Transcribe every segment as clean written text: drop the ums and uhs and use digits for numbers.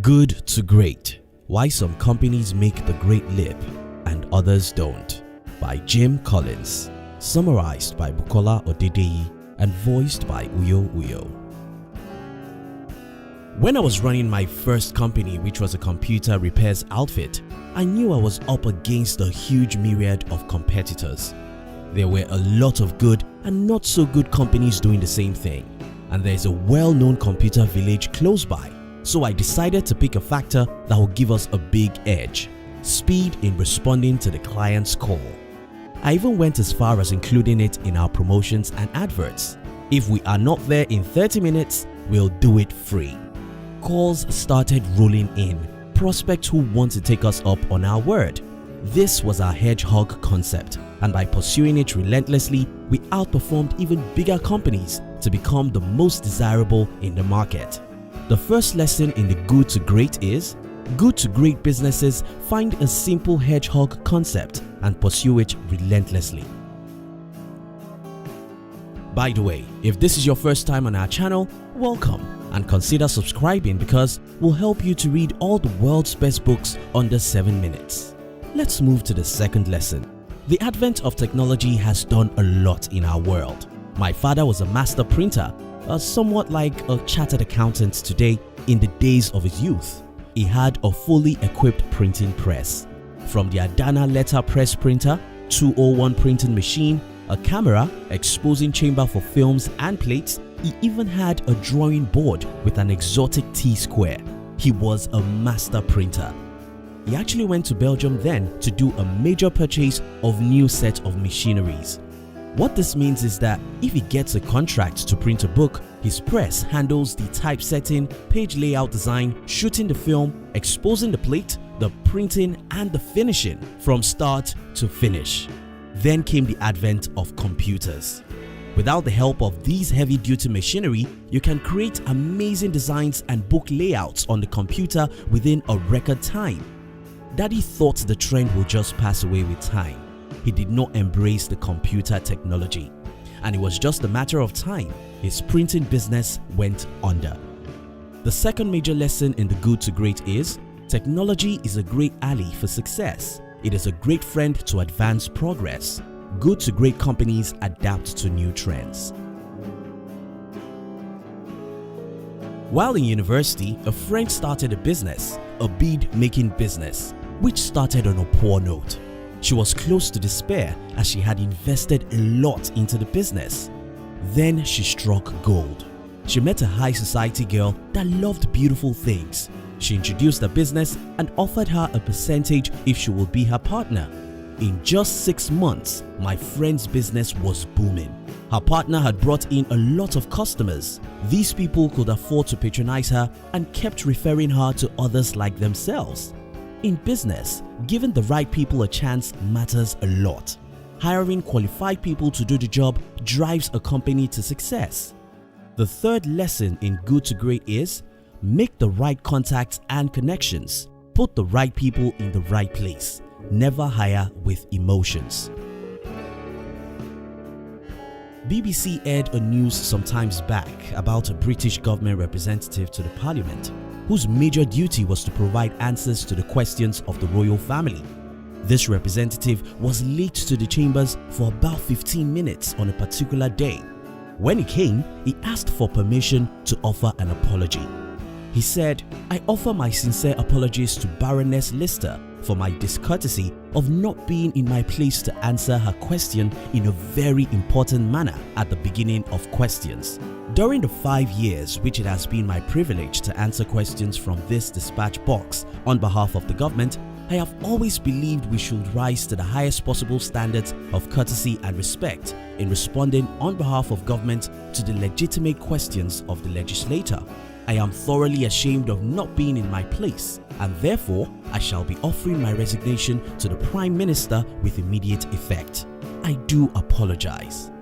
Good to Great: Why Some Companies Make the Great Leap and Others Don't, by Jim Collins. Summarized by Bukola Odedeyi and voiced by Uyo Uyo. When I was running my first company, which was a computer repairs outfit, I knew I was up against a huge myriad of competitors. There were a lot of good and not so good companies doing the same thing, and there is a well-known computer village close by, so I decided to pick a factor that will give us a big edge: speed in responding to the client's call. I even went as far as including it in our promotions and adverts. If we are not there in 30 minutes, we'll do it free. Calls started rolling in, prospects who want to take us up on our word. This was our Hedgehog Concept, and by pursuing it relentlessly, we outperformed even bigger companies to become the most desirable in the market. The first lesson in the Good to Great is: good to great businesses find a simple hedgehog concept and pursue it relentlessly. By the way, if this is your first time on our channel, welcome, and consider subscribing because we'll help you to read all the world's best books under 7 minutes. Let's move to the second lesson. The advent of technology has done a lot in our world. My father was a master printer, somewhat like a chartered accountant today in the days of his youth. He had a fully equipped printing press. From the Adana letterpress printer, 201 printing machine, a camera, exposing chamber for films and plates, he even had a drawing board with an exotic T-square. He was a master printer. He actually went to Belgium then to do a major purchase of new set of machineries. What this means is that if he gets a contract to print a book, his press handles the typesetting, page layout design, shooting the film, exposing the plate, the printing and the finishing from start to finish. Then came the advent of computers. Without the help of these heavy-duty machinery, you can create amazing designs and book layouts on the computer within a record time. Daddy thought the trend will just pass away with time. He did not embrace the computer technology, and it was just a matter of time his printing business went under. The second major lesson in the Good to Great is: technology is a great ally for success. It is a great friend to advance progress. Good to great companies adapt to new trends. While in university, a friend started a business, a bead-making business, which started on a poor note. She was close to despair as she had invested a lot into the business. Then she struck gold. She met a high society girl that loved beautiful things. She introduced the business and offered her a percentage if she would be her partner. In just 6 months, my friend's business was booming. Her partner had brought in a lot of customers. These people could afford to patronize her and kept referring her to others like themselves. In business, giving the right people a chance matters a lot. Hiring qualified people to do the job drives a company to success. The third lesson in Good to Great is: make the right contacts and connections. Put the right people in the right place. Never hire with emotions. BBC aired a news sometimes back about a British government representative to the parliament whose major duty was to provide answers to the questions of the royal family. This representative was late to the chambers for about 15 minutes on a particular day. When he came, he asked for permission to offer an apology. He said, "I offer my sincere apologies to Baroness Lister for my discourtesy of not being in my place to answer her question in a very important manner at the beginning of questions. During the 5 years which it has been my privilege to answer questions from this dispatch box on behalf of the government, I have always believed we should rise to the highest possible standards of courtesy and respect in responding on behalf of government to the legitimate questions of the legislator. I am thoroughly ashamed of not being in my place, and therefore I shall be offering my resignation to the Prime Minister with immediate effect. I do apologize."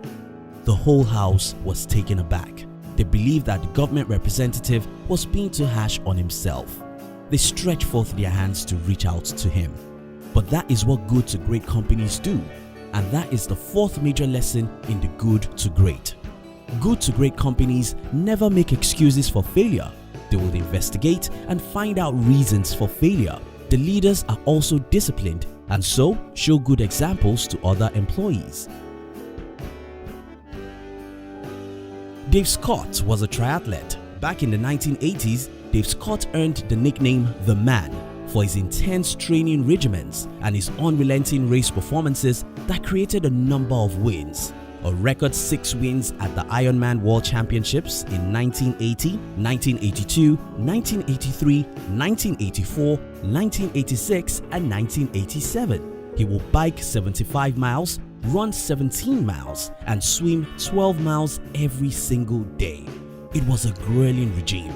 The whole house was taken aback. They believed that the government representative was being too harsh on himself. They stretched forth their hands to reach out to him. But that is what good to great companies do, and that is the fourth major lesson in the Good to Great. Good to great companies never make excuses for failure. They will investigate and find out reasons for failure. The leaders are also disciplined and so show good examples to other employees. Dave Scott was a triathlete. Back in the 1980s, Dave Scott earned the nickname The Man for his intense training regimens and his unrelenting race performances that created a number of wins. A record 6 wins at the Ironman World Championships in 1980, 1982, 1983, 1984, 1986 and 1987. He will bike 75 miles, run 17 miles and swim 12 miles every single day. It was a grueling regime.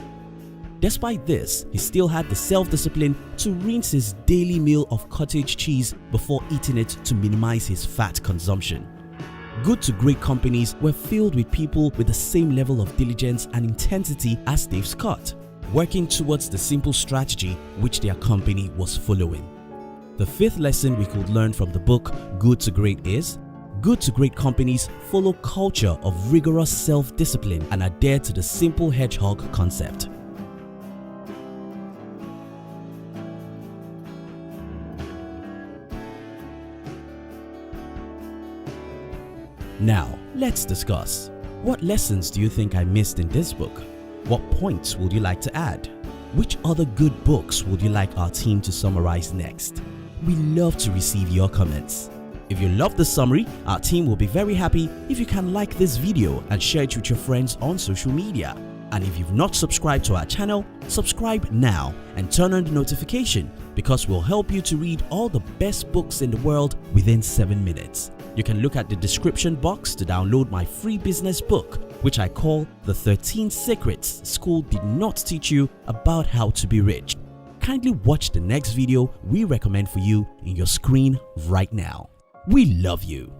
Despite this, he still had the self-discipline to rinse his daily meal of cottage cheese before eating it to minimize his fat consumption. Good to great companies were filled with people with the same level of diligence and intensity as Dave Scott, working towards the simple strategy which their company was following. The fifth lesson we could learn from the book Good to Great is: good to great companies follow culture of rigorous self-discipline and adhere to the simple hedgehog concept. Now, let's discuss. What lessons do you think I missed in this book? What points would you like to add? Which other good books would you like our team to summarize next? We love to receive your comments. If you love the summary, our team will be very happy if you can like this video and share it with your friends on social media. And if you've not subscribed to our channel, subscribe now and turn on the notification because we'll help you to read all the best books in the world within 7 minutes. You can look at the description box to download my free business book, which I call The 13 Secrets School Did Not Teach You About How to Be Rich. Kindly watch the next video we recommend for you in your screen right now. We love you.